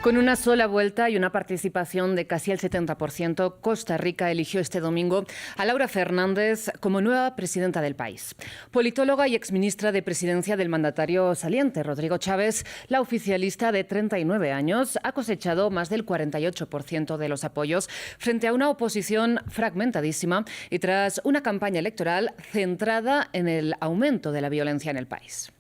Con una sola vuelta y una participación de casi el 70%, Costa Rica eligió este domingo a Laura Fernández como nueva presidenta del país. Politóloga y exministra de Presidencia del mandatario saliente, Rodrigo Chávez, la oficialista de 39 años, ha cosechado más del 48% de los apoyos frente a una oposición fragmentadísima y tras una campaña electoral centrada en el aumento de la violencia en el país.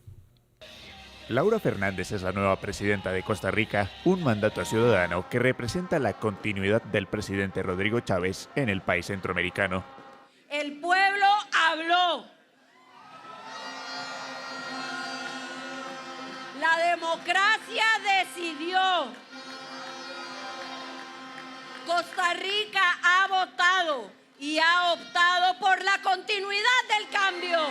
Laura Fernández es la nueva presidenta de Costa Rica, un mandato ciudadano que representa la continuidad del presidente Rodrigo Chávez en el país centroamericano. El pueblo habló. La democracia decidió. Costa Rica ha votado y ha optado por la continuidad del cambio.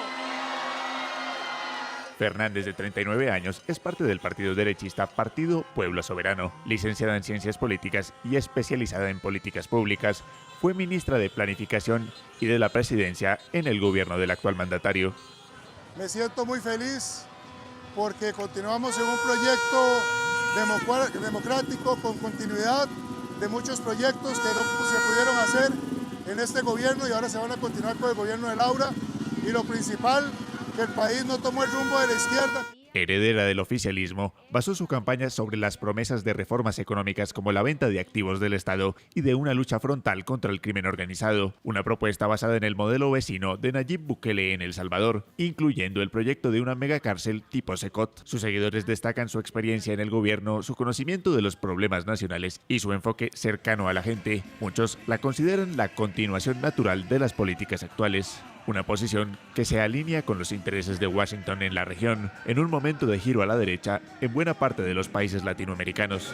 Fernández, de 39 años, es parte del partido derechista Partido Pueblo Soberano. Licenciada en Ciencias Políticas y especializada en políticas públicas, fue ministra de Planificación y de la Presidencia en el gobierno del actual mandatario. Me siento muy feliz porque continuamos en un proyecto democrático con continuidad de muchos proyectos que no se pudieron hacer en este gobierno y ahora se van a continuar con el gobierno de Laura. Y lo principal, que el país no tomó el rumbo de la izquierda. Heredera del oficialismo, basó su campaña sobre las promesas de reformas económicas como la venta de activos del Estado y de una lucha frontal contra el crimen organizado, una propuesta basada en el modelo vecino de Nayib Bukele en El Salvador, incluyendo el proyecto de una megacárcel tipo Secot. Sus seguidores destacan su experiencia en el gobierno, su conocimiento de los problemas nacionales y su enfoque cercano a la gente. Muchos la consideran la continuación natural de las políticas actuales. Una posición que se alinea con los intereses de Washington en la región, en un momento de giro a la derecha en buena parte de los países latinoamericanos.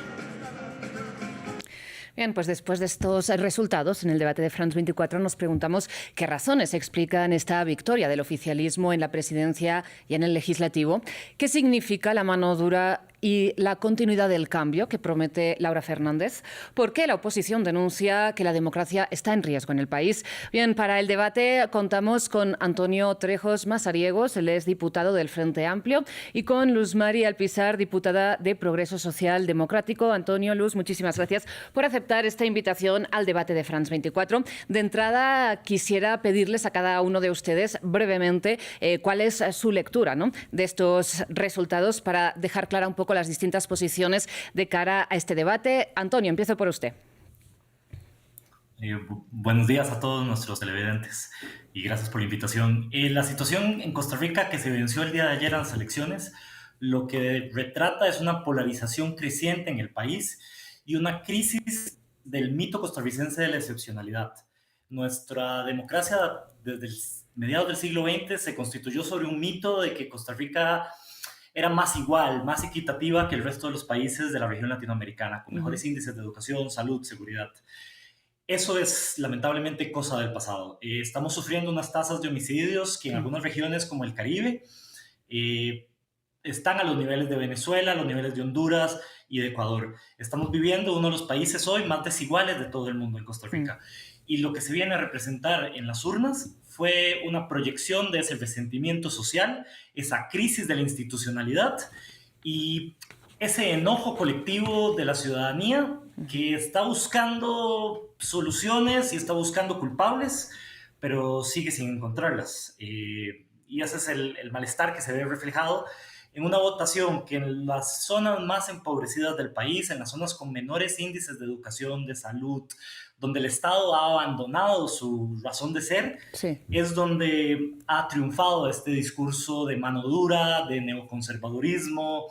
Bien, pues después de estos resultados en el debate de France 24 nos preguntamos qué razones explican esta victoria del oficialismo en la presidencia y en el legislativo, qué significa la mano dura y la continuidad del cambio que promete Laura Fernández, por qué la oposición denuncia que la democracia está en riesgo en el país. Bien, para el debate contamos con Antonio Trejos Mazariegos, él es diputado del Frente Amplio, y con Luz Mari Alpizar, diputada de Progreso Social Democrático. Antonio, Luz, muchísimas gracias por aceptar esta invitación al debate de France 24. De entrada, quisiera pedirles a cada uno de ustedes brevemente cuál es su lectura, ¿no?, de estos resultados para dejar clara un poco las distintas posiciones de cara a este debate. Antonio, empiezo por usted. Buenos días a todos nuestros televidentes y gracias por la invitación. La situación en Costa Rica que se venció el día de ayer en las elecciones, lo que retrata es una polarización creciente en el país y una crisis del mito costarricense de la excepcionalidad. Nuestra democracia desde mediados del siglo XX se constituyó sobre un mito de que Costa Rica era más igual, más equitativa que el resto de los países de la región latinoamericana, con mejores índices de educación, salud, seguridad. Eso es lamentablemente cosa del pasado. Estamos sufriendo unas tasas de homicidios que en algunas regiones como el Caribe están a los niveles de Venezuela, a los niveles de Honduras y de Ecuador. Estamos viviendo uno de los países hoy más desiguales de todo el mundo en Costa Rica. Y lo que se viene a representar en las urnas fue una proyección de ese resentimiento social, esa crisis de la institucionalidad y ese enojo colectivo de la ciudadanía que está buscando soluciones y está buscando culpables, pero sigue sin encontrarlas. Y ese es el malestar que se ve reflejado en una votación que en las zonas más empobrecidas del país, en las zonas con menores índices de educación, de salud, donde el Estado ha abandonado su razón de ser, sí, es donde ha triunfado este discurso de mano dura, de neoconservadurismo,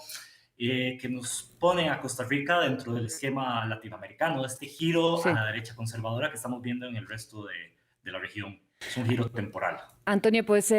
que nos pone a Costa Rica dentro del esquema latinoamericano, este giro sí a la derecha conservadora que estamos viendo en el resto de la región. Es un giro temporal. Antonio, pues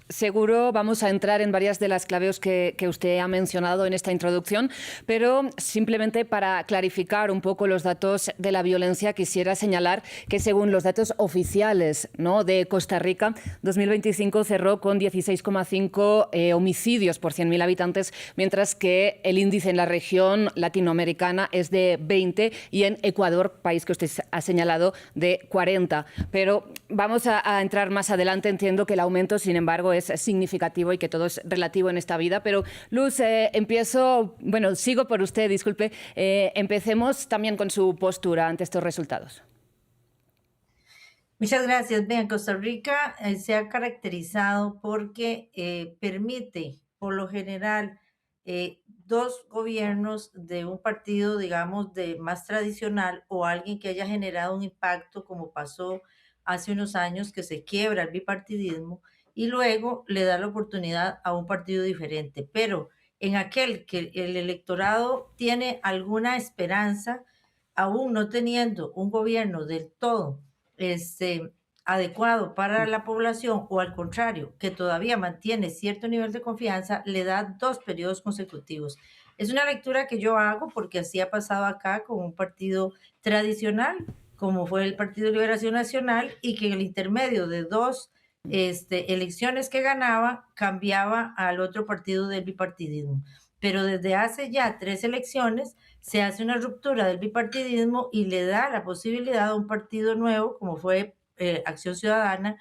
seguro vamos a entrar en varias de las claves que usted ha mencionado en esta introducción, pero simplemente para clarificar un poco los datos de la violencia, quisiera señalar que según los datos oficiales, ¿no?, de Costa Rica, 2025 cerró con 16,5 homicidios por 100.000 habitantes, mientras que el índice en la región latinoamericana es de 20 y en Ecuador, país que usted ha señalado, de 40. Pero vamos a entrar más adelante en diciendo que el aumento, sin embargo, es significativo y que todo es relativo en esta vida. Pero, Luz, sigo por usted, disculpe. Empecemos también con su postura ante estos resultados. Muchas gracias. Bien, Costa Rica se ha caracterizado porque permite, por lo general, dos gobiernos de un partido, digamos, de más tradicional o alguien que haya generado un impacto, como pasó hace unos años, que se quiebra el bipartidismo y luego le da la oportunidad a un partido diferente. Pero en aquel que el electorado tiene alguna esperanza, aún no teniendo un gobierno del todo adecuado para la población o al contrario, que todavía mantiene cierto nivel de confianza, le da 2 periodos consecutivos. Es una lectura que yo hago porque así ha pasado acá con un partido tradicional, como fue el Partido de Liberación Nacional, y que en el intermedio de 2 elecciones que ganaba, cambiaba al otro partido del bipartidismo. Pero desde hace ya 3 elecciones se hace una ruptura del bipartidismo y le da la posibilidad a un partido nuevo, como fue Acción Ciudadana,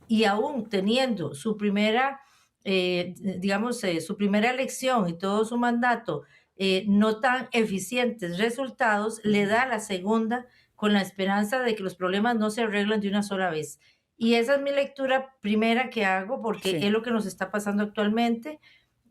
y aún teniendo su primera, su primera elección y todo su mandato no tan eficientes resultados, le da la segunda con la esperanza de que los problemas no se arreglan de una sola vez. Y esa es mi lectura primera que hago, porque Sí. es lo que nos está pasando actualmente.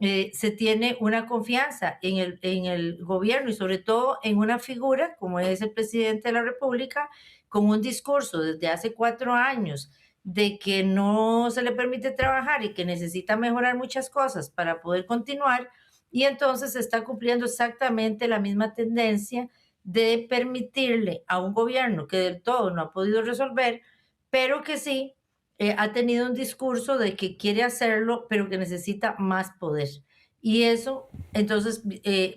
Se tiene una confianza en el gobierno y sobre todo en una figura como es el presidente de la República, con un discurso desde hace 4 años de que no se le permite trabajar y que necesita mejorar muchas cosas para poder continuar, y entonces se está cumpliendo exactamente la misma tendencia de permitirle a un gobierno que del todo no ha podido resolver, pero que sí ha tenido un discurso de que quiere hacerlo, pero que necesita más poder. Y eso, entonces,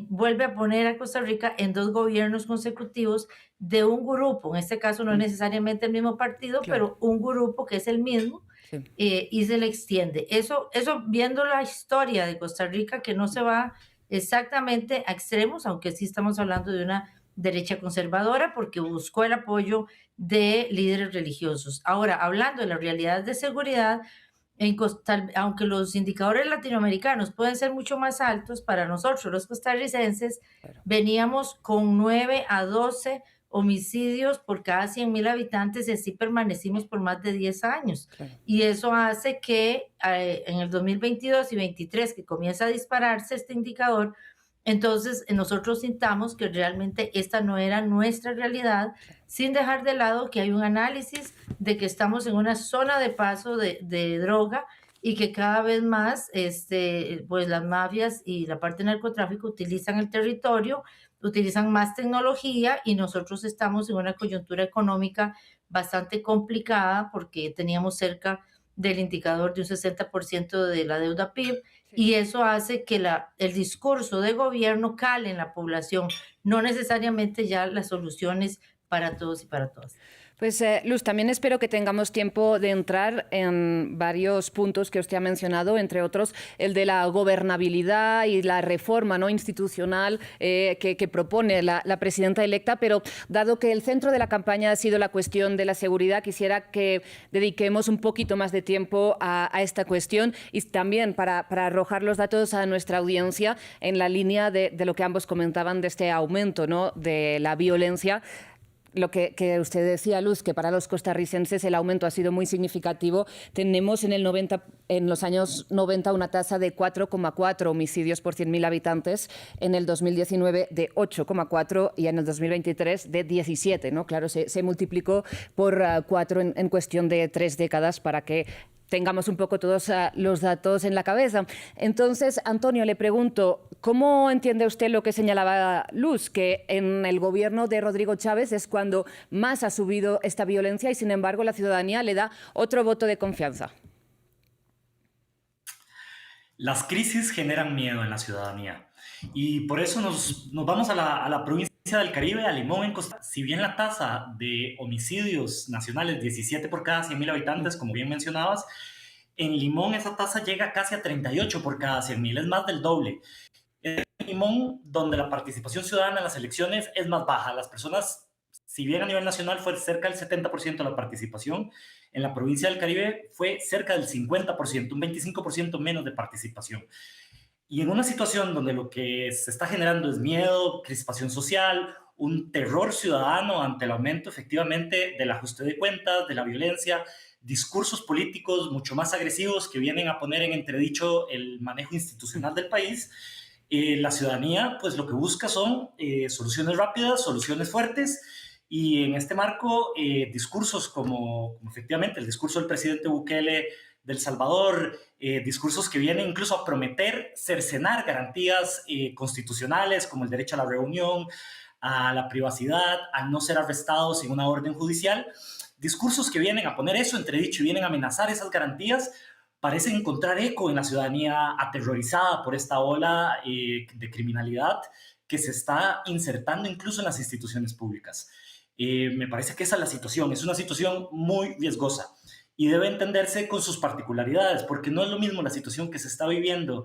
vuelve a poner a Costa Rica en 2 gobiernos consecutivos de un grupo, en este caso no es necesariamente el mismo partido, Claro. pero un grupo que es el mismo, Sí. y se le extiende. Eso viendo la historia de Costa Rica, que no se va exactamente a extremos, aunque sí estamos hablando de una derecha conservadora, porque buscó el apoyo de líderes religiosos. Ahora, hablando de la realidad de seguridad, aunque los indicadores latinoamericanos pueden ser mucho más altos, para nosotros los costarricenses Claro. veníamos con 9 a 12 homicidios por cada 100,000 habitantes y así permanecimos por más de 10 años. Claro. Y eso hace que en el 2022 y 2023, que comienza a dispararse este indicador, entonces nosotros sintamos que realmente esta no era nuestra realidad, sin dejar de lado que hay un análisis de que estamos en una zona de paso de droga y que cada vez más pues las mafias y la parte del narcotráfico utilizan el territorio, utilizan más tecnología y nosotros estamos en una coyuntura económica bastante complicada porque teníamos cerca del indicador de un 60% de la deuda PIB, y eso hace que el discurso de gobierno cale en la población, no necesariamente ya las soluciones para todos y para todas. Pues Luz, también espero que tengamos tiempo de entrar en varios puntos que usted ha mencionado, entre otros el de la gobernabilidad y la reforma no institucional que propone la presidenta electa, pero dado que el centro de la campaña ha sido la cuestión de la seguridad, quisiera que dediquemos un poquito más de tiempo a esta cuestión y también para arrojar los datos a nuestra audiencia en la línea de lo que ambos comentaban de este aumento, ¿no?, de la violencia. Lo que usted decía, Luz, que para los costarricenses el aumento ha sido muy significativo. Tenemos en los años 90 una tasa de 4,4 homicidios por 100.000 habitantes, en el 2019 de 8,4 y en el 2023 de 17, ¿no? Claro, se multiplicó por 4 en cuestión de 3 décadas para que tengamos un poco todos los datos en la cabeza. Entonces, Antonio, le pregunto, ¿cómo entiende usted lo que señalaba Luz, que en el gobierno de Rodrigo Chávez es cuando más ha subido esta violencia y, sin embargo, la ciudadanía le da otro voto de confianza? Las crisis generan miedo en la ciudadanía y por eso nos vamos a la provincia del Caribe, a Limón, en Costa Rica. Si bien la tasa de homicidios nacionales 17 por cada 100.000 habitantes, como bien mencionabas, en Limón esa tasa llega casi a 38 por cada 100.000, es más del doble. En Limón, donde la participación ciudadana en las elecciones es más baja, las personas si bien a nivel nacional fue cerca del 70% la participación, en la provincia del Caribe fue cerca del 50%, un 25% menos de participación. Y en una situación donde lo que se está generando es miedo, crispación social, un terror ciudadano ante el aumento efectivamente del ajuste de cuentas, de la violencia, discursos políticos mucho más agresivos que vienen a poner en entredicho el manejo institucional del país, la ciudadanía pues lo que busca son soluciones rápidas, soluciones fuertes, y en este marco discursos como efectivamente el discurso del presidente Bukele del Salvador, discursos que vienen incluso a prometer cercenar garantías constitucionales como el derecho a la reunión, a la privacidad, a no ser arrestados sin una orden judicial, discursos que vienen a poner eso entredicho y vienen a amenazar esas garantías, parecen encontrar eco en la ciudadanía aterrorizada por esta ola de criminalidad que se está insertando incluso en las instituciones públicas. Me parece que esa es la situación, es una situación muy riesgosa y debe entenderse con sus particularidades, porque no es lo mismo la situación que se está viviendo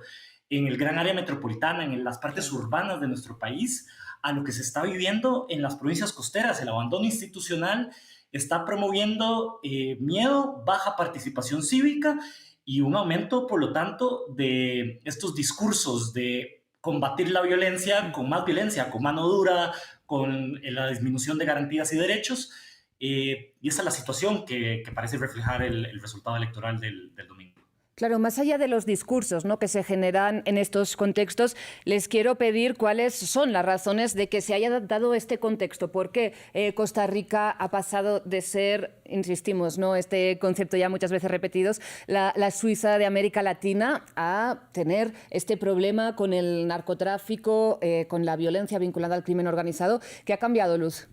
en el gran área metropolitana, en las partes urbanas de nuestro país, a lo que se está viviendo en las provincias costeras. El abandono institucional está promoviendo miedo, baja participación cívica y un aumento, por lo tanto, de estos discursos de combatir la violencia, con mano dura, con la disminución de garantías y derechos. Y esa es la situación que parece reflejar el resultado electoral del domingo. Claro, más allá de los discursos, ¿no?, que se generan en estos contextos, les quiero pedir cuáles son las razones de que se haya dado este contexto. ¿Por qué Costa Rica ha pasado de ser, insistimos, ¿no?, este concepto ya muchas veces repetidos, la Suiza de América Latina, a tener este problema con el narcotráfico, con la violencia vinculada al crimen organizado? ¿Qué ha cambiado, Luz?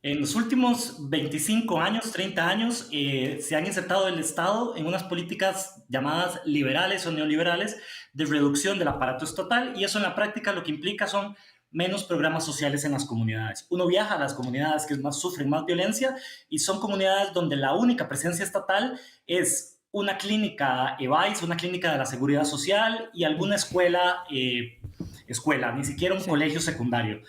En los últimos 25 años, 30 años, se han insertado el Estado en unas políticas llamadas liberales o neoliberales de reducción del aparato estatal, y eso en la práctica lo que implica son menos programas sociales en las comunidades. Uno viaja a las comunidades que sufren más violencia y son comunidades donde la única presencia estatal es una clínica EVAIS, una clínica de la Seguridad Social y alguna escuela, ni siquiera un colegio secundario.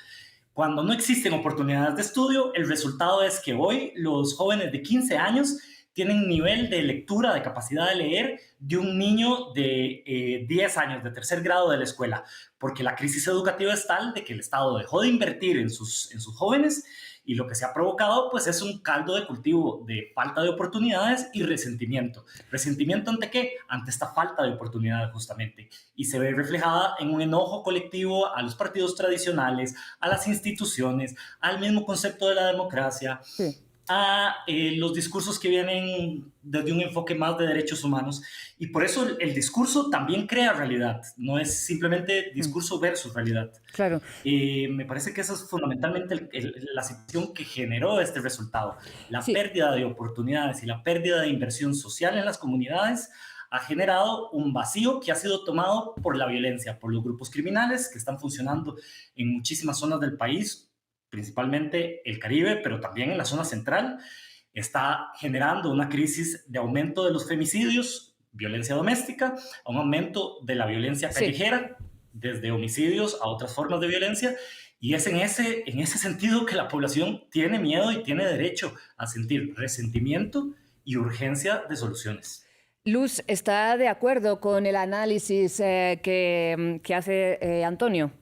Cuando no existen oportunidades de estudio, el resultado es que hoy los jóvenes de 15 años tienen nivel de lectura, de capacidad de leer, de un niño de 10 años, de tercer grado de la escuela, porque la crisis educativa es tal de que el Estado dejó de invertir en sus jóvenes, y lo que se ha provocado pues es un caldo de cultivo de falta de oportunidades y resentimiento. ¿Resentimiento ante qué? Ante esta falta de oportunidades justamente. Y se ve reflejada en un enojo colectivo a los partidos tradicionales, a las instituciones, al mismo concepto de la democracia, sí, a los discursos que vienen desde un enfoque más de derechos humanos. Y por eso el discurso también crea realidad, no es simplemente discurso versus realidad. Claro. Me parece que esa es fundamentalmente la situación que generó este resultado. La pérdida de oportunidades y la pérdida de inversión social en las comunidades ha generado un vacío que ha sido tomado por la violencia, por los grupos criminales que están funcionando en muchísimas zonas del país, principalmente el Caribe, pero también en la zona central. Está generando una crisis de aumento de los femicidios, violencia doméstica, un aumento de la violencia callejera, desde homicidios a otras formas de violencia, y es en ese sentido que la población tiene miedo y tiene derecho a sentir resentimiento y urgencia de soluciones. Luz, ¿está de acuerdo con el análisis que hace Antonio?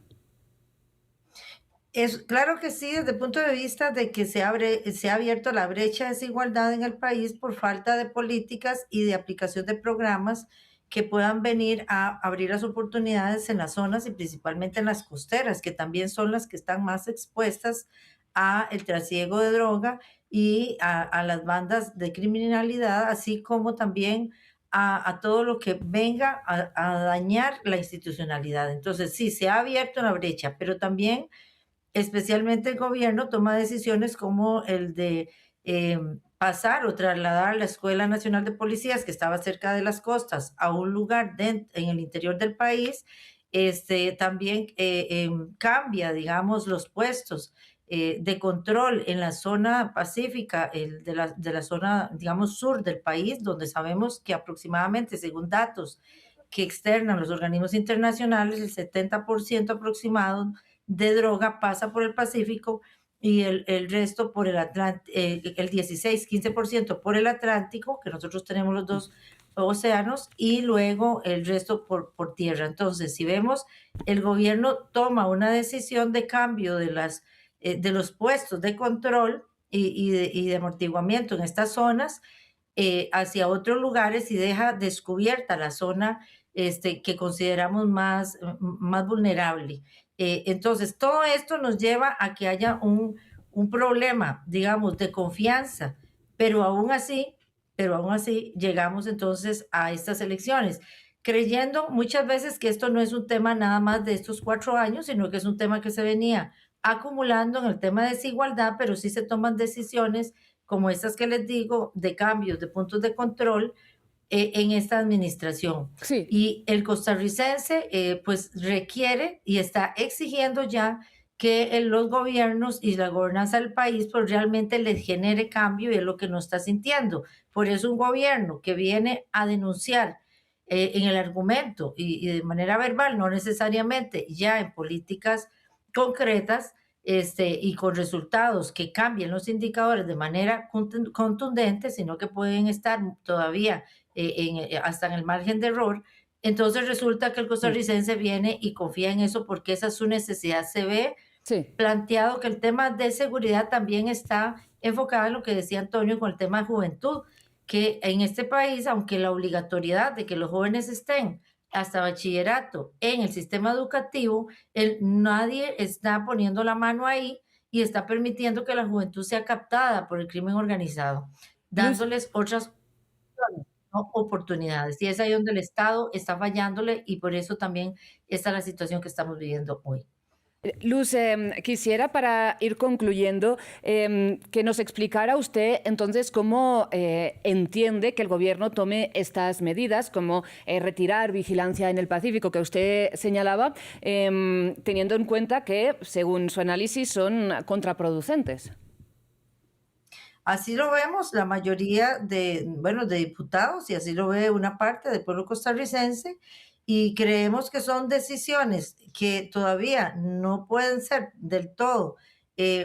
Claro que sí, desde el punto de vista de que se ha abierto la brecha de desigualdad en el país por falta de políticas y de aplicación de programas que puedan venir a abrir las oportunidades en las zonas y principalmente en las costeras, que también son las que están más expuestas a el trasiego de droga y a las bandas de criminalidad, así como también a todo lo que venga a dañar la institucionalidad. Entonces, sí, se ha abierto la brecha, pero también especialmente el gobierno toma decisiones como el de pasar o trasladar la Escuela Nacional de Policías, que estaba cerca de las costas, a un lugar en el interior del país. También cambia, digamos, los puestos de control en la zona pacífica, de la zona, digamos, sur del país, donde sabemos que aproximadamente, según datos que externan los organismos internacionales, el 70% aproximado de droga pasa por el Pacífico, y el resto por el Atlántico, el 16-15% por el Atlántico, que nosotros tenemos los dos océanos, y luego el resto por tierra. Entonces, si vemos, el gobierno toma una decisión de cambio de los puestos de control y de amortiguamiento en estas zonas hacia otros lugares y deja descubierta la zona que consideramos más vulnerable. Entonces, todo esto nos lleva a que haya un problema, digamos, de confianza, pero aún así, llegamos entonces a estas elecciones, creyendo muchas veces que esto no es un tema nada más de estos 4 años, sino que es un tema que se venía acumulando en el tema de desigualdad, pero sí se toman decisiones como estas que les digo, de cambios de puntos de control en esta administración. Sí. Y el costarricense pues requiere y está exigiendo ya que los gobiernos y la gobernanza del país pues realmente les genere cambio y es lo que no está sintiendo. Por eso un gobierno que viene a denunciar en el argumento y de manera verbal, no necesariamente ya en políticas concretas, y con resultados que cambien los indicadores de manera contundente, sino que pueden estar todavía hasta en el margen de error. Entonces resulta que el costarricense viene y confía en eso porque esa es su necesidad. Se ve planteado que el tema de seguridad también está enfocado en lo que decía Antonio con el tema de juventud, que en este país, aunque la obligatoriedad de que los jóvenes estén hasta bachillerato en el sistema educativo, nadie está poniendo la mano ahí y está permitiendo que la juventud sea captada por el crimen organizado, dándoles otras oportunidades. Y es ahí donde el Estado está fallándole y por eso también está la situación que estamos viviendo hoy. Luz, quisiera para ir concluyendo que nos explicara usted entonces cómo entiende que el gobierno tome estas medidas, como retirar vigilancia en el Pacífico que usted señalaba, teniendo en cuenta que, según su análisis, son contraproducentes. Así lo vemos la mayoría de diputados y así lo ve una parte del pueblo costarricense y creemos que son decisiones que todavía no pueden ser del todo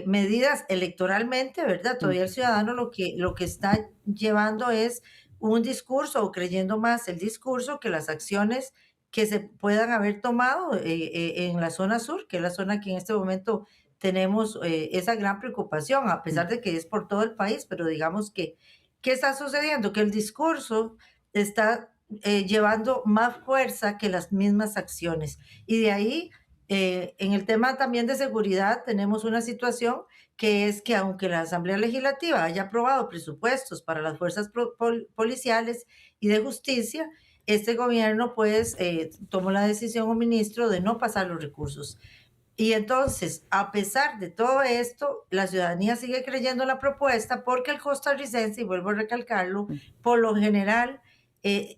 medidas electoralmente, ¿verdad? Todavía el ciudadano lo que está llevando es un discurso o creyendo más el discurso que las acciones que se puedan haber tomado en la zona sur, que es la zona que en este momento tenemos esa gran preocupación, a pesar de que es por todo el país, pero digamos que, ¿qué está sucediendo? Que el discurso está llevando más fuerza que las mismas acciones. Y de ahí, en el tema también de seguridad, tenemos una situación que es que aunque la Asamblea Legislativa haya aprobado presupuestos para las fuerzas policiales y de justicia, este gobierno pues tomó la decisión, un ministro, de no pasar los recursos. Y entonces, a pesar de todo esto, la ciudadanía sigue creyendo la propuesta porque el costarricense, y vuelvo a recalcarlo, por lo general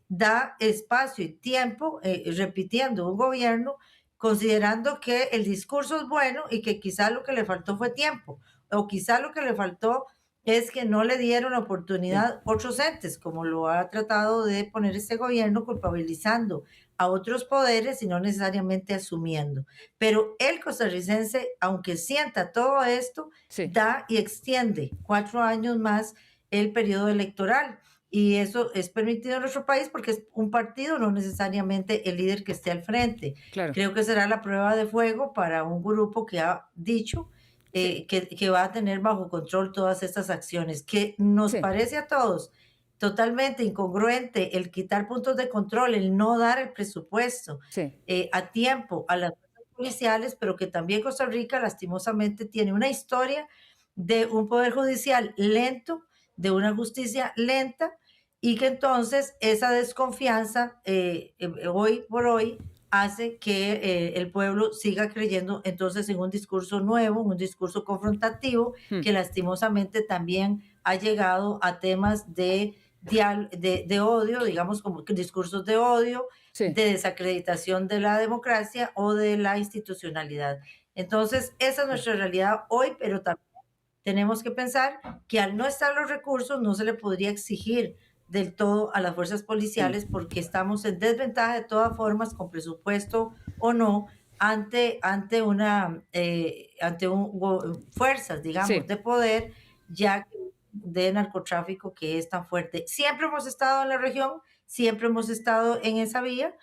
da espacio y tiempo repitiendo un gobierno, considerando que el discurso es bueno y que quizá lo que le faltó fue tiempo, o quizá lo que le faltó es que no le dieron oportunidad otros entes, como lo ha tratado de poner este gobierno, culpabilizando a otros poderes y no necesariamente asumiendo. Pero el costarricense, aunque sienta todo esto, da y extiende 4 años más el periodo electoral. Y eso es permitido en nuestro país porque es un partido, no necesariamente el líder que esté al frente. Claro. Creo que será la prueba de fuego para un grupo que ha dicho que va a tener bajo control todas estas acciones, que nos parece a todos totalmente incongruente el quitar puntos de control, el no dar el presupuesto a tiempo a las fuerzas policiales, pero que también Costa Rica lastimosamente tiene una historia de un poder judicial lento, de una justicia lenta, y que entonces esa desconfianza hoy por hoy hace que el pueblo siga creyendo entonces en un discurso nuevo, un discurso confrontativo, que lastimosamente también ha llegado a temas de odio, digamos como discursos de odio, de desacreditación de la democracia o de la institucionalidad. Entonces, esa es nuestra realidad hoy, pero también tenemos que pensar que al no estar los recursos no se le podría exigir del todo a las fuerzas policiales porque estamos en desventaja de todas formas, con presupuesto o no, fuerzas, digamos, Sí. de poder, ya que de narcotráfico que es tan fuerte. Siempre hemos estado en la región, siempre hemos estado en esa vía,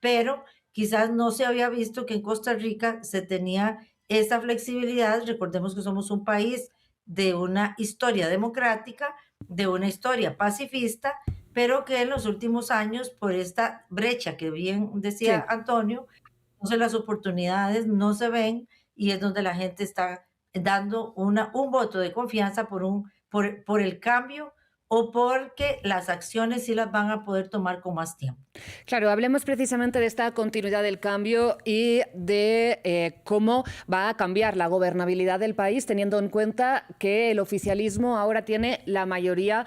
pero quizás no se había visto que en Costa Rica se tenía esa flexibilidad. Recordemos que somos un país de una historia democrática, de una historia pacifista, pero que en los últimos años, por esta brecha que bien decía Sí. Antonio, entonces las oportunidades no se ven y es donde la gente está dando un voto de confianza por el cambio o porque las acciones sí las van a poder tomar con más tiempo. Claro, hablemos precisamente de esta continuidad del cambio y de cómo va a cambiar la gobernabilidad del país, teniendo en cuenta que el oficialismo ahora tiene la mayoría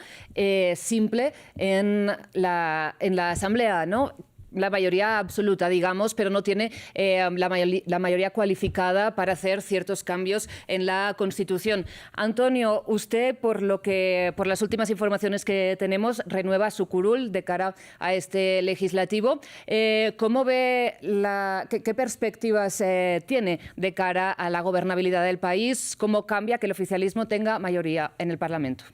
simple en la Asamblea, ¿no? La mayoría absoluta, digamos, pero no tiene la mayoría cualificada para hacer ciertos cambios en la Constitución. Antonio, usted, por las últimas informaciones que tenemos, renueva su curul de cara a este legislativo. ¿Cómo ve qué perspectivas tiene de cara a la gobernabilidad del país? ¿Cómo cambia que el oficialismo tenga mayoría en el Parlamento?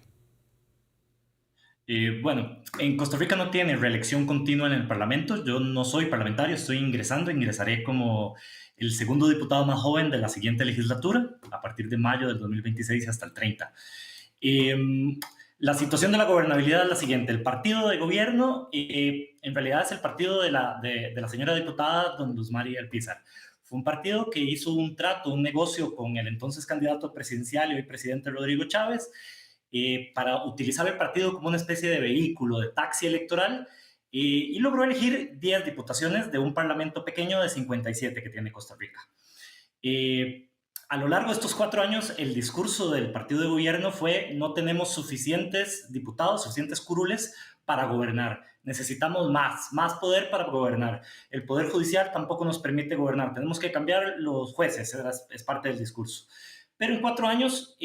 Bueno, en Costa Rica no tiene reelección continua en el Parlamento. Yo no soy parlamentario, estoy ingresaré como el segundo diputado más joven de la siguiente legislatura, a partir de mayo del 2026 hasta el 30. La situación de la gobernabilidad es la siguiente. El partido de gobierno, en realidad es el partido de la señora diputada don Luz María Alpizar. Fue un partido que hizo un trato, un negocio con el entonces candidato presidencial y hoy presidente Rodrigo Chávez, para utilizar el partido como una especie de vehículo, de taxi electoral, y logró elegir 10 diputaciones de un parlamento pequeño de 57 que tiene Costa Rica. A lo largo de estos 4 años, el discurso del partido de gobierno fue: no tenemos suficientes diputados, suficientes curules para gobernar. Necesitamos más poder para gobernar. El Poder Judicial tampoco nos permite gobernar. Tenemos que cambiar los jueces, es parte del discurso. Pero en 4 años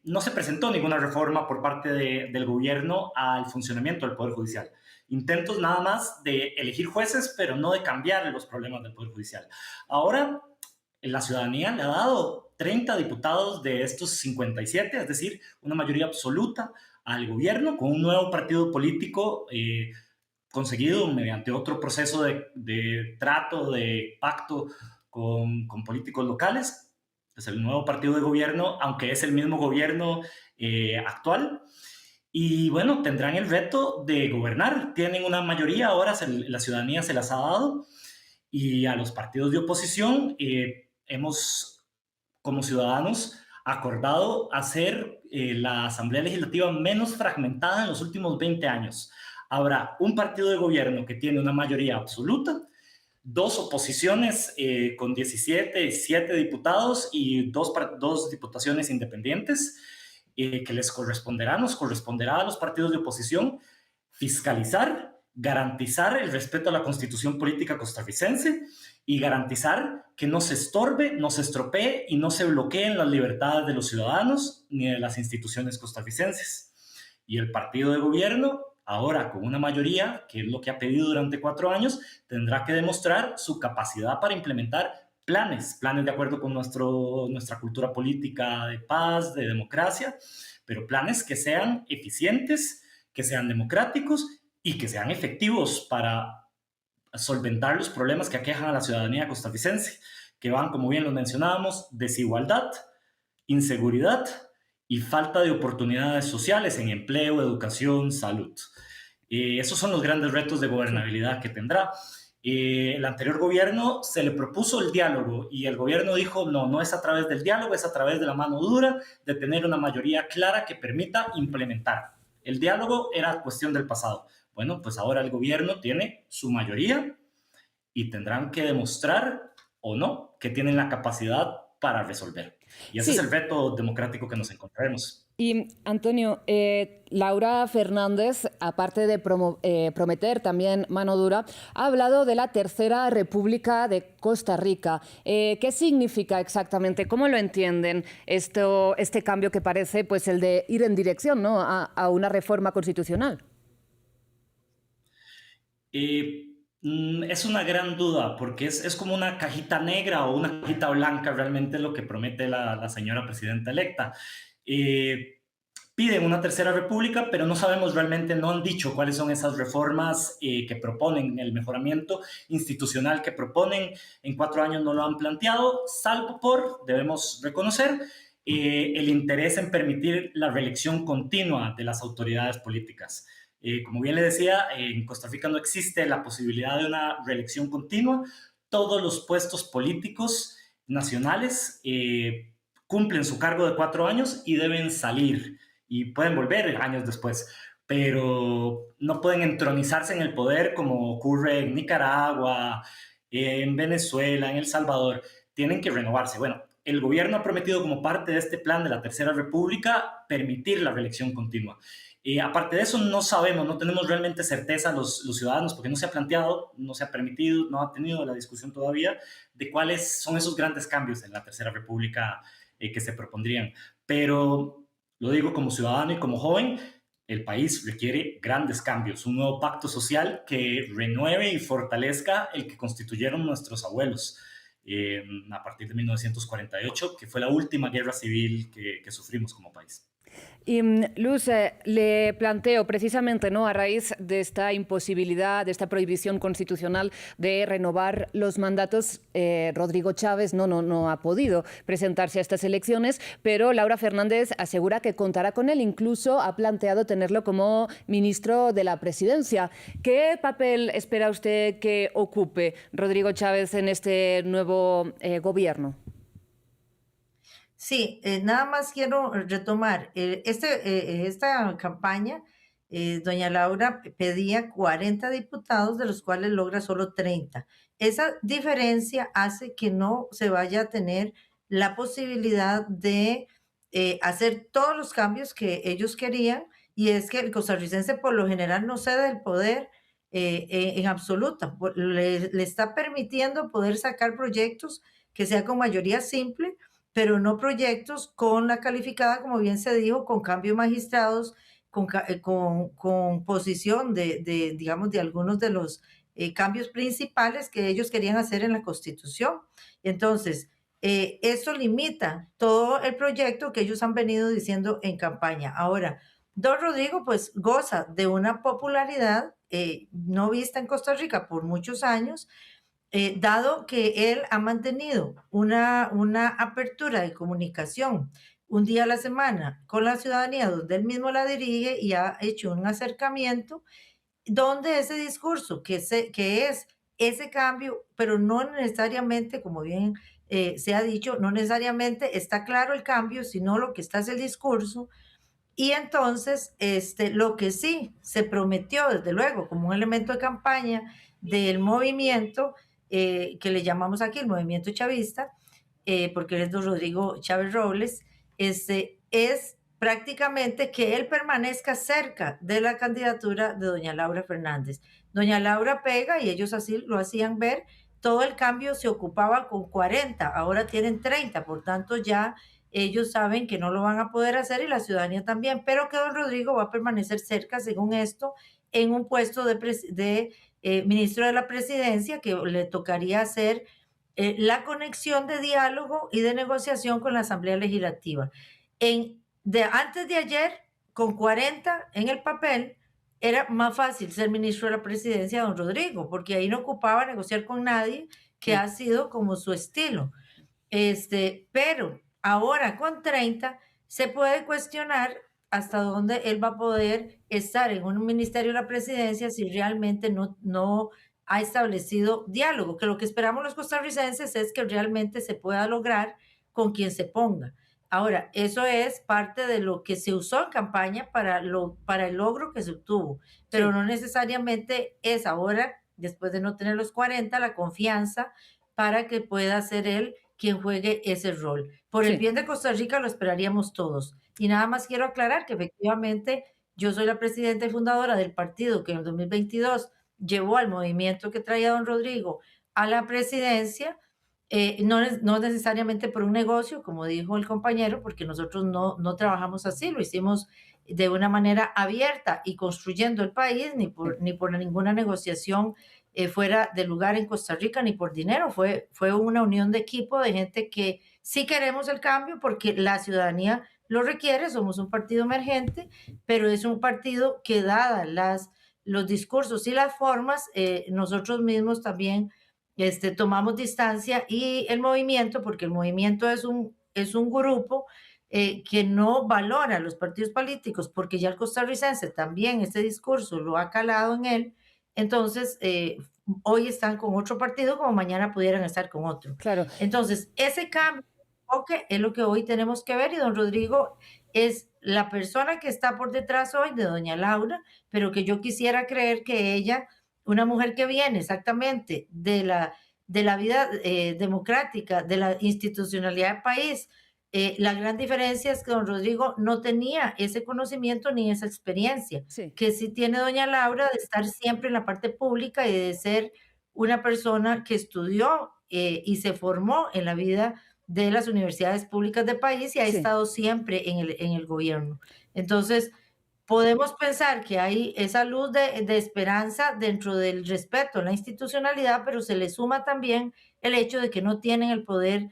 no se presentó ninguna reforma por parte del gobierno al funcionamiento del Poder Judicial. Intentos nada más de elegir jueces, pero no de cambiar los problemas del Poder Judicial. Ahora, la ciudadanía le ha dado 30 diputados de estos 57, es decir, una mayoría absoluta al gobierno, con un nuevo partido político conseguido mediante otro proceso de trato, de pacto con políticos locales. Es el nuevo partido de gobierno, aunque es el mismo gobierno actual. Y bueno, tendrán el reto de gobernar. Tienen una mayoría, ahora la ciudadanía se las ha dado. Y a los partidos de oposición hemos, como ciudadanos, acordado hacer la Asamblea Legislativa menos fragmentada en los últimos 20 años. Habrá un partido de gobierno que tiene una mayoría absoluta, 2 oposiciones con 7 diputados y 2 diputaciones independientes que nos corresponderá a los partidos de oposición fiscalizar, garantizar el respeto a la Constitución política costarricense y garantizar que no se estorbe, no se estropee y no se bloqueen las libertades de los ciudadanos ni de las instituciones costarricenses. Y el partido de gobierno, ahora con una mayoría, que es lo que ha pedido durante 4 años, tendrá que demostrar su capacidad para implementar planes de acuerdo con nuestra cultura política de paz, de democracia, pero planes que sean eficientes, que sean democráticos y que sean efectivos para solventar los problemas que aquejan a la ciudadanía costarricense, que van, como bien lo mencionábamos, desigualdad, inseguridad y falta de oportunidades sociales en empleo, educación, salud. Esos son los grandes retos de gobernabilidad que tendrá. El anterior gobierno se le propuso el diálogo y el gobierno dijo no es a través del diálogo, es a través de la mano dura, de tener una mayoría clara que permita implementar. El diálogo era cuestión del pasado. Bueno, pues ahora el gobierno tiene su mayoría y tendrán que demostrar o no que tienen la capacidad para resolver. Y ese es el reto democrático que nos encontraremos. Y, Antonio, Laura Fernández, aparte de prometer también mano dura, ha hablado de la Tercera República de Costa Rica. ¿Qué significa exactamente? ¿Cómo lo entienden este cambio que parece pues, el de ir en dirección, ¿no?, a una reforma constitucional? Es una gran duda, porque es como una cajita negra o una cajita blanca realmente lo que promete la señora presidenta electa. Eh, Piden una tercera república, pero no sabemos realmente, no han dicho cuáles son esas reformas que proponen, el mejoramiento institucional que proponen. En 4 años no lo han planteado, salvo por, debemos reconocer, el interés en permitir la reelección continua de las autoridades políticas. Como bien le decía, en Costa Rica no existe la posibilidad de una reelección continua. Todos los puestos políticos nacionales cumplen su cargo de 4 años y deben salir y pueden volver años después, pero no pueden entronizarse en el poder como ocurre en Nicaragua, en Venezuela, en El Salvador. Tienen que renovarse. Bueno, el gobierno ha prometido como parte de este plan de la Tercera República permitir la reelección continua. Aparte de eso, no sabemos, no tenemos realmente certeza los ciudadanos, porque no se ha planteado, no se ha permitido, no ha tenido la discusión todavía de cuáles son esos grandes cambios en la Tercera República que se propondrían. Pero lo digo como ciudadano y como joven, el país requiere grandes cambios, un nuevo pacto social que renueve y fortalezca el que constituyeron nuestros abuelos a partir de 1948, que fue la última guerra civil que sufrimos como país. Y Luz, le planteo precisamente, ¿no?, a raíz de esta imposibilidad, de esta prohibición constitucional de renovar los mandatos, Rodrigo Chávez no ha podido presentarse a estas elecciones, pero Laura Fernández asegura que contará con él, incluso ha planteado tenerlo como ministro de la presidencia. ¿Qué papel espera usted que ocupe Rodrigo Chávez en este nuevo gobierno? Sí, nada más quiero retomar. Esta campaña, doña Laura pedía 40 diputados, de los cuales logra solo 30. Esa diferencia hace que no se vaya a tener la posibilidad de hacer todos los cambios que ellos querían, y es que el costarricense por lo general no cede el poder en absoluto. Le está permitiendo poder sacar proyectos que sea con mayoría simple, pero no proyectos con la calificada, como bien se dijo, con cambio de magistrados, con posición digamos, de algunos de los cambios principales que ellos querían hacer en la Constitución. Entonces, eso limita todo el proyecto que ellos han venido diciendo en campaña. Ahora, don Rodrigo, pues, goza de una popularidad no vista en Costa Rica por muchos años, dado que él ha mantenido una apertura de comunicación un día a la semana con la ciudadanía, donde él mismo la dirige, y ha hecho un acercamiento donde ese discurso que es ese cambio, pero no necesariamente, como bien se ha dicho, no necesariamente está claro el cambio, sino lo que está es el discurso. Y entonces, lo que sí se prometió, desde luego, como un elemento de campaña del movimiento, que le llamamos aquí el movimiento chavista, porque él es don Rodrigo Chávez Robles, es prácticamente que él permanezca cerca de la candidatura de doña Laura Fernández. Doña Laura pega, y ellos así lo hacían ver, todo el cambio se ocupaba con 40, ahora tienen 30, por tanto ya ellos saben que no lo van a poder hacer, y la ciudadanía también, pero que don Rodrigo va a permanecer cerca, según esto, en un puesto de ministro de la presidencia, que le tocaría hacer la conexión de diálogo y de negociación con la Asamblea Legislativa. Antes de ayer, con 40 en el papel, era más fácil ser ministro de la presidencia, don Rodrigo, porque ahí no ocupaba negociar con nadie, que ha sido como su estilo. Pero ahora con 30 se puede cuestionar hasta dónde él va a poder estar en un ministerio de la presidencia si realmente no ha establecido diálogo, que lo que esperamos los costarricenses es que realmente se pueda lograr con quien se ponga. Ahora, eso es parte de lo que se usó en campaña para el logro que se obtuvo, pero no necesariamente es ahora, después de no tener los 40, la confianza para que pueda ser él quien juegue ese rol. Por el bien de Costa Rica lo esperaríamos todos. Y nada más quiero aclarar que efectivamente yo soy la presidenta y fundadora del partido que en el 2022 llevó al movimiento que traía don Rodrigo a la presidencia, no necesariamente por un negocio, como dijo el compañero, porque nosotros no trabajamos así, lo hicimos de una manera abierta y construyendo el país, ni por ninguna negociación fuera de lugar en Costa Rica ni por dinero, fue una unión de equipo de gente que sí queremos el cambio porque la ciudadanía lo requiere, somos un partido emergente, pero es un partido que dadas los discursos y las formas, nosotros mismos también tomamos distancia y el movimiento, porque el movimiento es un grupo que no valora a los partidos políticos, porque ya el costarricense también este discurso lo ha calado en él, entonces hoy están con otro partido como mañana pudieran estar con otro. Claro. Entonces, ese cambio de enfoque es lo que hoy tenemos que ver y don Rodrigo es la persona que está por detrás hoy de doña Laura, pero que yo quisiera creer que ella, una mujer que viene exactamente de la vida democrática, de la institucionalidad del país, la gran diferencia es que don Rodrigo no tenía ese conocimiento ni esa experiencia, Sí. que sí tiene doña Laura de estar siempre en la parte pública y de ser una persona que estudió y se formó en la vida de las universidades públicas del país y ha Sí. estado siempre en el gobierno. Entonces, podemos pensar que hay esa luz de esperanza dentro del respeto a la institucionalidad, pero se le suma también el hecho de que no tienen el poder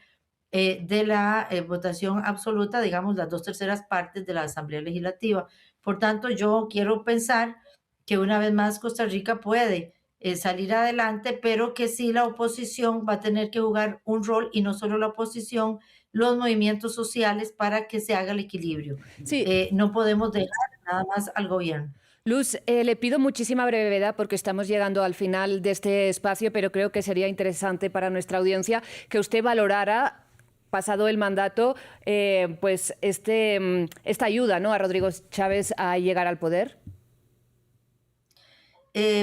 de la votación absoluta, digamos, las 2/3 partes de la Asamblea Legislativa. Por tanto, yo quiero pensar que una vez más Costa Rica puede salir adelante, pero que sí la oposición va a tener que jugar un rol y no solo la oposición, los movimientos sociales para que se haga el equilibrio. Sí. No podemos dejar nada más al gobierno. Luz, le pido muchísima brevedad porque estamos llegando al final de este espacio, pero creo que sería interesante para nuestra audiencia que usted valorara, pasado el mandato, pues esta ayuda, ¿no?, a Rodrigo Chávez a llegar al poder.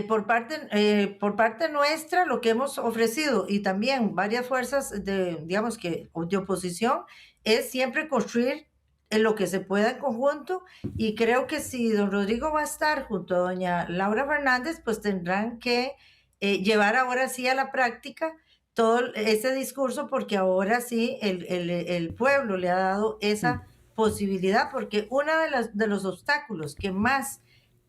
Por parte nuestra, lo que hemos ofrecido y también varias fuerzas digamos que de oposición, es siempre construir en lo que se pueda en conjunto y creo que si don Rodrigo va a estar junto a doña Laura Fernández, pues tendrán que llevar ahora sí a la práctica todo ese discurso porque ahora sí el pueblo le ha dado esa posibilidad porque uno de los obstáculos que más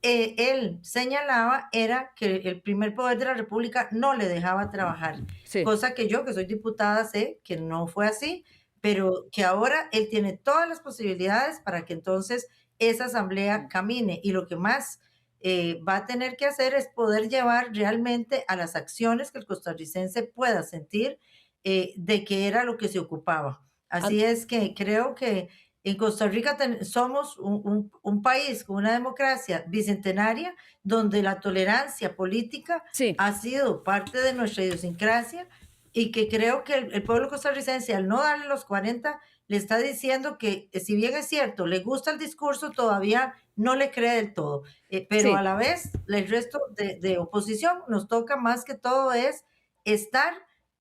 él señalaba era que el primer poder de la República no le dejaba trabajar, Sí. cosa que yo, que soy diputada, sé que no fue así, pero que ahora él tiene todas las posibilidades para que entonces esa asamblea camine y lo que más va a tener que hacer es poder llevar realmente a las acciones que el costarricense pueda sentir de qué era lo que se ocupaba. Así es que creo que en Costa Rica somos un país con una democracia bicentenaria donde la tolerancia política Sí. ha sido parte de nuestra idiosincrasia y que creo que el pueblo costarricense, al no darle los 40, le está diciendo que, si bien es cierto, le gusta el discurso, todavía no le cree del todo. Pero Sí. a la vez, el resto de oposición nos toca más que todo es estar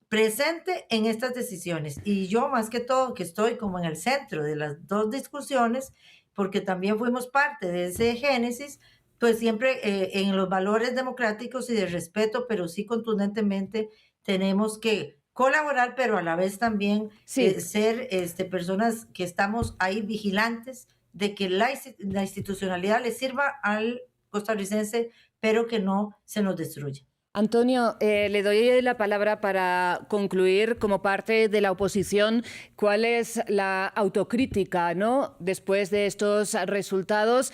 presente en estas decisiones. Y yo más que todo, que estoy como en el centro de las dos discusiones, porque también fuimos parte de ese génesis, pues siempre en los valores democráticos y de respeto, pero sí contundentemente tenemos que colaborar, pero a la vez también Sí. ser personas que estamos ahí vigilantes de que la institucionalidad le sirva al costarricense, pero que no se nos destruya. Antonio, le doy la palabra para concluir como parte de la oposición. ¿Cuál es la autocrítica, ¿no?, después de estos resultados?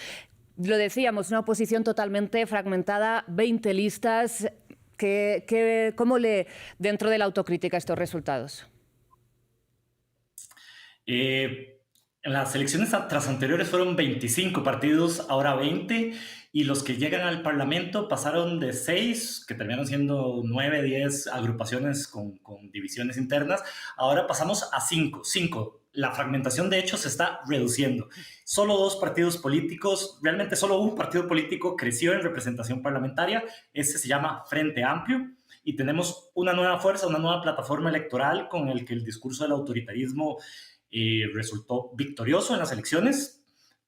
Lo decíamos, una oposición totalmente fragmentada, 20 listas. ¿Cómo lee dentro de la autocrítica estos resultados? En las elecciones tras anteriores fueron 25 partidos, ahora 20, y los que llegan al Parlamento pasaron de 6, que terminaron siendo 9, 10 agrupaciones con divisiones internas, ahora pasamos a 5. La fragmentación, de hecho, se está reduciendo. Solo 2 partidos políticos, realmente solo un partido político creció en representación parlamentaria, ese se llama Frente Amplio, y tenemos una nueva fuerza, una nueva plataforma electoral con el que el discurso del autoritarismo resultó victorioso en las elecciones,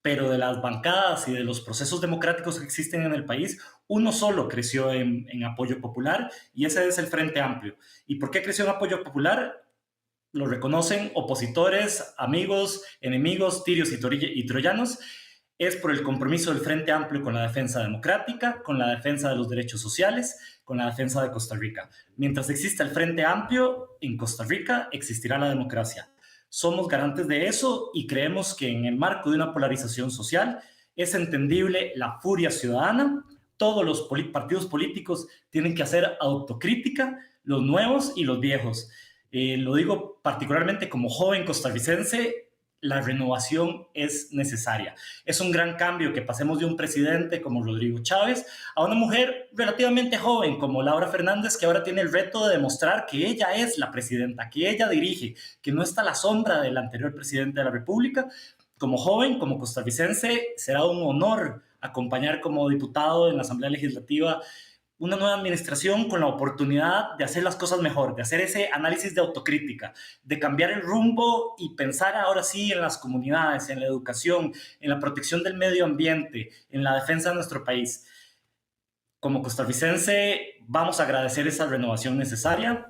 pero de las bancadas y de los procesos democráticos que existen en el país, uno solo creció en apoyo popular y ese es el Frente Amplio. ¿Y por qué creció en apoyo popular? Lo reconocen opositores, amigos, enemigos, tirios y troyanos. es por el compromiso del Frente Amplio con la defensa democrática, con la defensa de los derechos sociales, con la defensa de Costa Rica. Mientras exista el Frente Amplio, en Costa Rica existirá la democracia. Somos garantes de eso y creemos que en el marco de una polarización social es entendible la furia ciudadana. Todos los partidos políticos tienen que hacer autocrítica, los nuevos y los viejos. Lo digo particularmente como joven costarricense, la renovación es necesaria. Es un gran cambio que pasemos de un presidente como Rodrigo Chávez a una mujer relativamente joven como Laura Fernández, que ahora tiene el reto de demostrar que ella es la presidenta, que ella dirige, que no está a la sombra del anterior presidente de la República. Como joven, como costarricense, será un honor acompañar como diputado en la Asamblea Legislativa una nueva administración con la oportunidad de hacer las cosas mejor, de hacer ese análisis de autocrítica, de cambiar el rumbo y pensar ahora sí en las comunidades, en la educación, en la protección del medio ambiente, en la defensa de nuestro país. Como costarricense, vamos a agradecer esa renovación necesaria.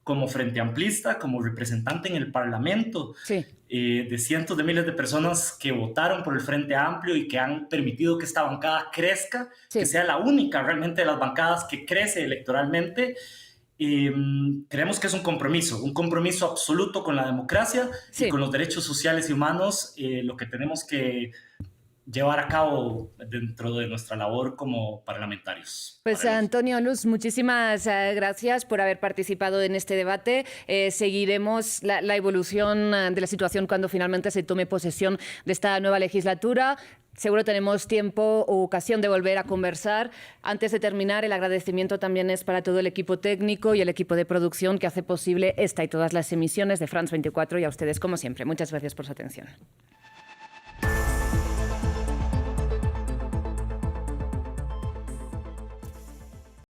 Como frente amplista, como representante en el Parlamento, sí, de cientos de miles de personas que votaron por el Frente Amplio y que han permitido que esta bancada crezca, sí, que sea la única realmente de las bancadas que crece electoralmente. Creemos que es un compromiso absoluto con la democracia sí. y con los derechos sociales y humanos, lo que tenemos que llevar a cabo dentro de nuestra labor como parlamentarios. Pues Antonio Luz, muchísimas gracias por haber participado en este debate. Seguiremos la evolución de la situación cuando finalmente se tome posesión de esta nueva legislatura. Seguro tenemos tiempo o ocasión de volver a conversar. Antes de terminar, el agradecimiento también es para todo el equipo técnico y el equipo de producción que hace posible esta y todas las emisiones de France 24 y a ustedes, como siempre. Muchas gracias por su atención.